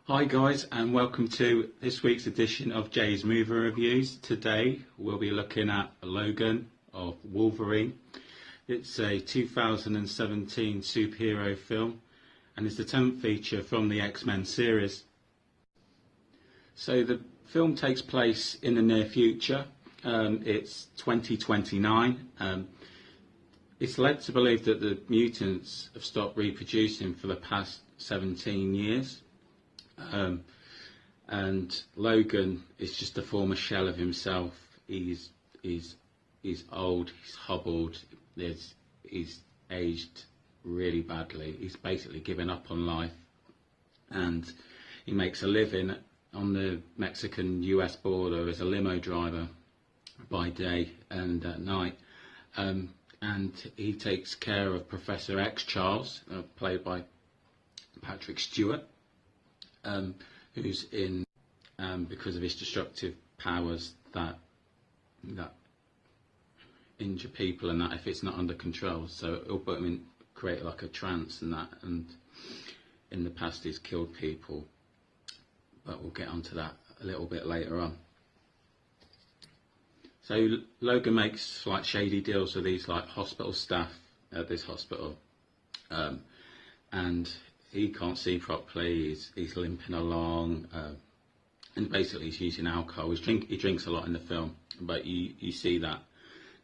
Hi guys, and welcome to this week's edition of Jay's Movie Reviews. Today we'll be looking at Logan of Wolverine. It's a 2017 superhero film and it's the 10th feature from the X-Men series. So the film takes place in the near future. It's 2029. It's led to believe that the mutants have stopped reproducing for the past 17 years. And Logan is just a former shell of himself. He's old, he's hobbled, he's aged really badly. He's basically given up on life, and he makes a living on the Mexican-US border as a limo driver by day and at night. And he takes care of Professor X Charles, played by Patrick Stewart. Who's in because of his destructive powers that injure people, and that if it's not under control, so it'll put him in, create like a trance and that. And in the past he's killed people, but we'll get onto that a little bit later on. So Logan makes like shady deals with these like hospital staff at this hospital, and he can't see properly, he's limping along, and basically he's using alcohol. He drinks a lot in the film, but you see that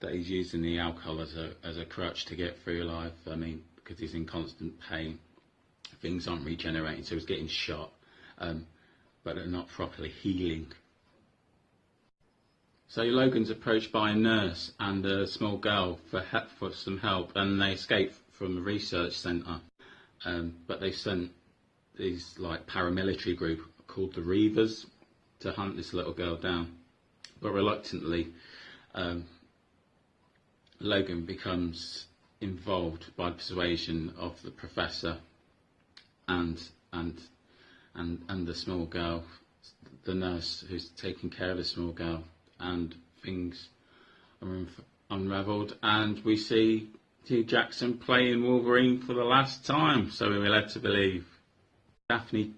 he's using the alcohol as a crutch to get through life. I mean, because he's in constant pain, things aren't regenerating, so he's getting shot, but they're not properly healing. So Logan's approached by a nurse and a small girl for some help, and they escape from the research centre. But they sent these like paramilitary group called the Reavers to hunt this little girl down. But reluctantly, Logan becomes involved by persuasion of the professor and the small girl, the nurse who's taking care of the small girl, and things are unravelled, and we see Hugh Jackson playing Wolverine for the last time, so we were led to believe. Daphne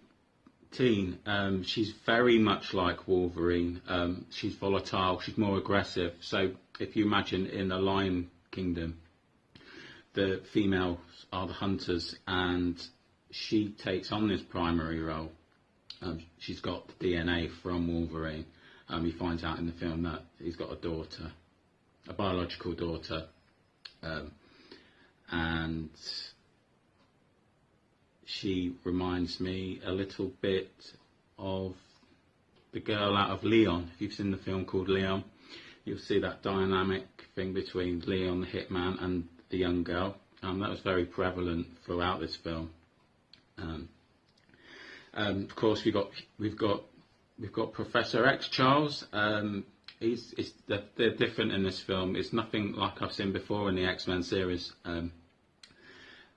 Teen, she's very much like Wolverine. She's volatile, she's more aggressive. So if you imagine in the Lion Kingdom, the females are the hunters, and she takes on this primary role. She's got the DNA from Wolverine. He finds out in the film that he's got a daughter, a biological daughter. And she reminds me a little bit of the girl out of Leon. If you've seen the film called Leon, you'll see that dynamic thing between Leon the hitman and the young girl. That was very prevalent throughout this film. Of course, we've got Professor X Charles. They're different in this film. It's nothing like I've seen before in the X-Men series.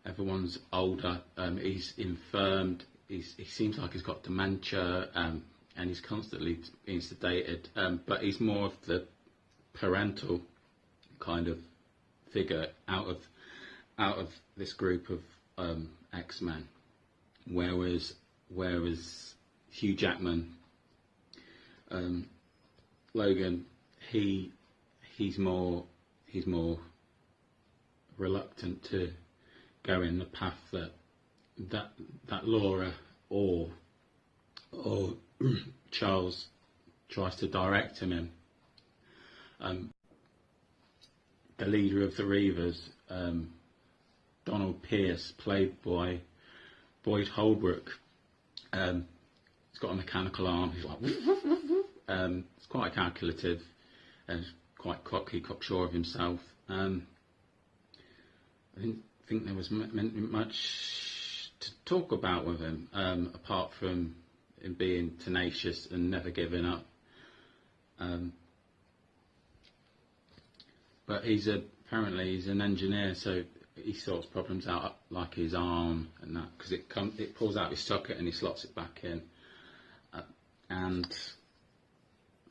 Everyone's older. He's infirmed. He seems like he's got dementia, and he's constantly being sedated. But he's more of the parental kind of figure out of this group of X-Men. Whereas Hugh Jackman, Logan, he's more reluctant to go in the path that Laura or Charles tries to direct him in. The leader of the Reavers, Donald Pierce, played by Boyd Holbrook, he's got a mechanical arm. He's like it's quite calculative and quite cocksure of himself. I didn't think there was much to talk about with him, apart from him being tenacious and never giving up. But apparently he's an engineer, so he sorts problems out like his arm and that, because it pulls out his socket and he slots it back in. And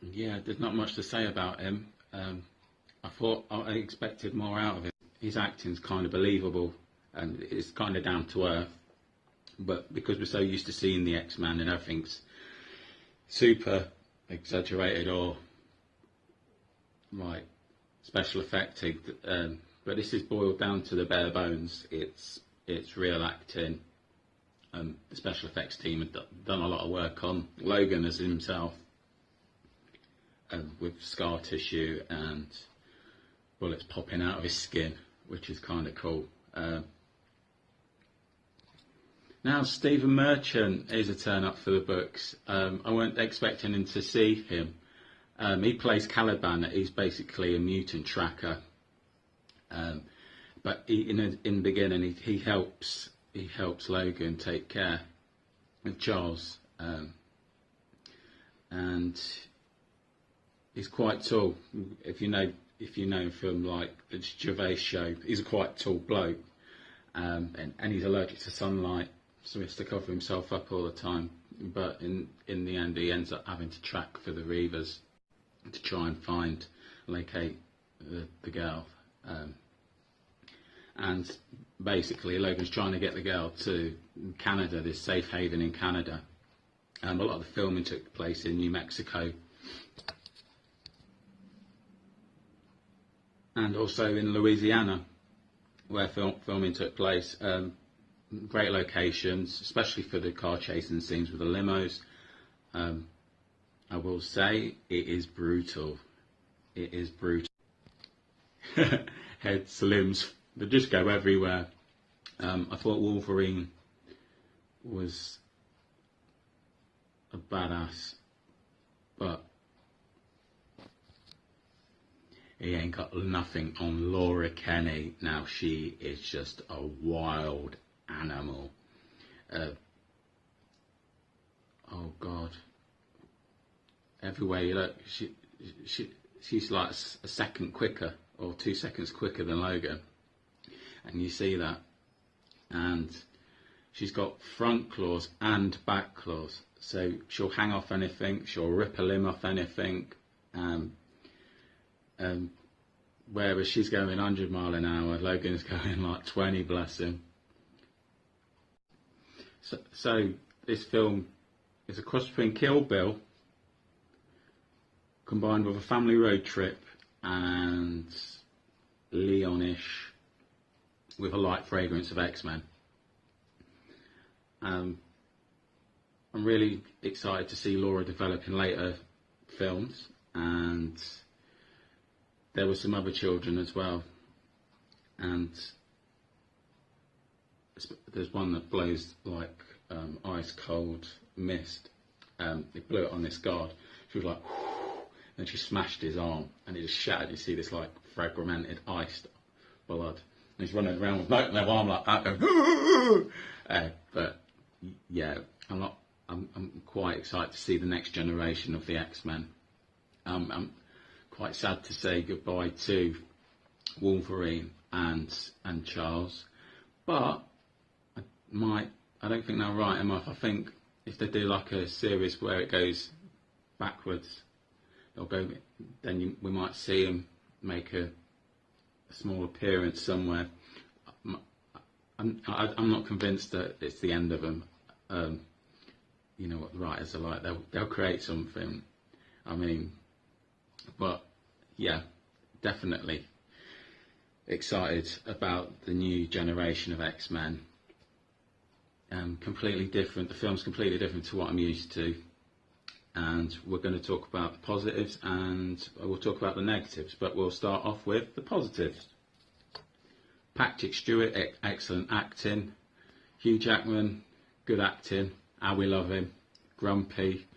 yeah, there's not much to say about him. I expected more out of him. His acting's kind of believable and it's kind of down to earth, but because we're so used to seeing the X-Men and everything's super exaggerated or like special effecting, but this is boiled down to the bare bones. It's real acting. The special effects team had done a lot of work on Logan as himself, with scar tissue and bullets popping out of his skin, which is kind of cool. Now, Stephen Merchant is a turn up for the books. I weren't expecting him to see him. He plays Caliban. He's basically a mutant tracker. But in the beginning, he helps Logan take care of Charles, and he's quite tall. If you know from like the Gervais show, he's a quite tall bloke, and he's allergic to sunlight, so he has to cover himself up all the time. But in the end, he ends up having to track for the Reavers to try and locate the girl. And basically, Logan's trying to get the girl to Canada, this safe haven in Canada. A lot of the filming took place in New Mexico, and also in Louisiana, where filming took place. Great locations, especially for the car chasing scenes with the limos. I will say it is brutal. It is brutal. Heads, limbs, they just go everywhere. I thought Wolverine was a badass, but he ain't got nothing on Laura Kenny. Now she is just a wild animal. Oh God! Everywhere you look, she's like a second quicker or 2 seconds quicker than Logan, and you see that. And she's got front claws and back claws, so she'll hang off anything, she'll rip a limb off anything. Whereas she's going 100 miles an hour, Logan's going like 20, bless him. So this film is a cross between Kill Bill combined with a family road trip and Leon-ish with a light fragrance of X-Men. I'm really excited to see Laura develop in later films, and there were some other children as well, and there's one that blows like ice cold mist. They blew it on this guard. She was like, whoo, and she smashed his arm, and it just shattered. You see this like fragmented ice blood, and he's running around with no arm like that, going, but yeah, I'm quite excited to see the next generation of the X-Men. I'm quite sad to say goodbye to Wolverine and Charles, but I don't think they'll write him off. I think if they do like a series where it goes backwards, we might see him make a small appearance somewhere. I'm not convinced that it's the end of them. You know what the writers are like. They'll create something. I mean, but yeah, definitely excited about the new generation of X-Men. Completely different. The film's completely different to what I'm used to, and we're going to talk about the positives and we'll talk about the negatives. But we'll start off with the positives. Patrick Stewart, excellent acting. Hugh Jackman, good acting. How we love him. Grumpy.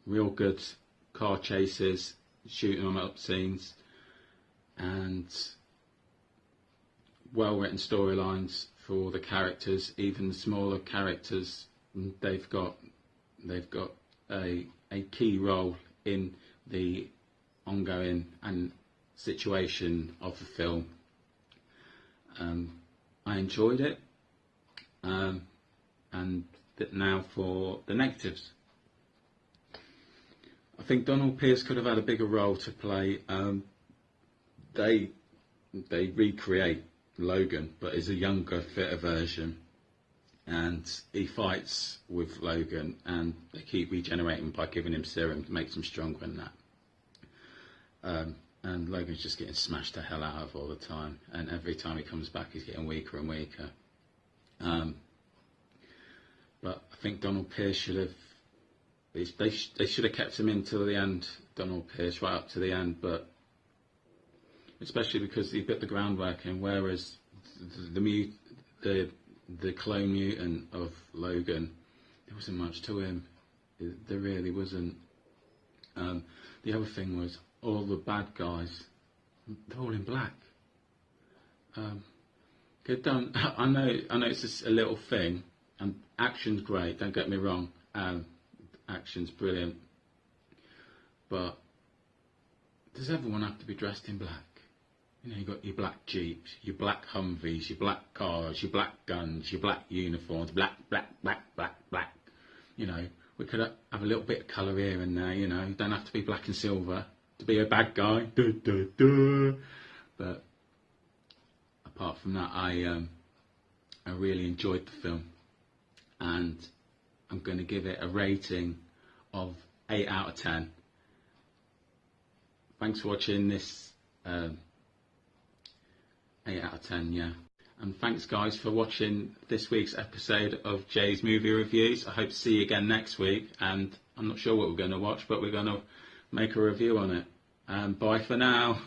Real good car chases, shooting them up scenes, and well written storylines for all the characters, even the smaller characters. They've got a key role in the ongoing and situation of the film. I enjoyed it, and now for the negatives. I think Donald Pierce could have had a bigger role to play. They recreate Logan, but is a younger, fitter version. And he fights with Logan, and they keep regenerating by giving him serum to make him stronger and that. And Logan's just getting smashed the hell out of all the time, and every time he comes back he's getting weaker and weaker. But I think Donald Pierce should have, they should have kept him in till the end, Donald Pierce, right up to the end, but especially because he put the groundwork in, whereas the clone mutant of Logan, there wasn't much to him. There really wasn't. The other thing was, all the bad guys, they're all in black. They've done. I know it's just a little thing, and action's great. Don't get me wrong. Action's brilliant, but does everyone have to be dressed in black? You know, you've got your black Jeeps, your black Humvees, your black cars, your black guns, your black uniforms, black. You know, we could have a little bit of colour here and there, you know. You don't have to be black and silver to be a bad guy. But apart from that, I really enjoyed the film. And I'm going to give it a rating of 8 out of 10. Thanks for watching this. 8 out of 10, yeah. And thanks guys for watching this week's episode of Jay's Movie Reviews. I hope to see you again next week, and I'm not sure what we're going to watch, but we're going to make a review on it. And bye for now.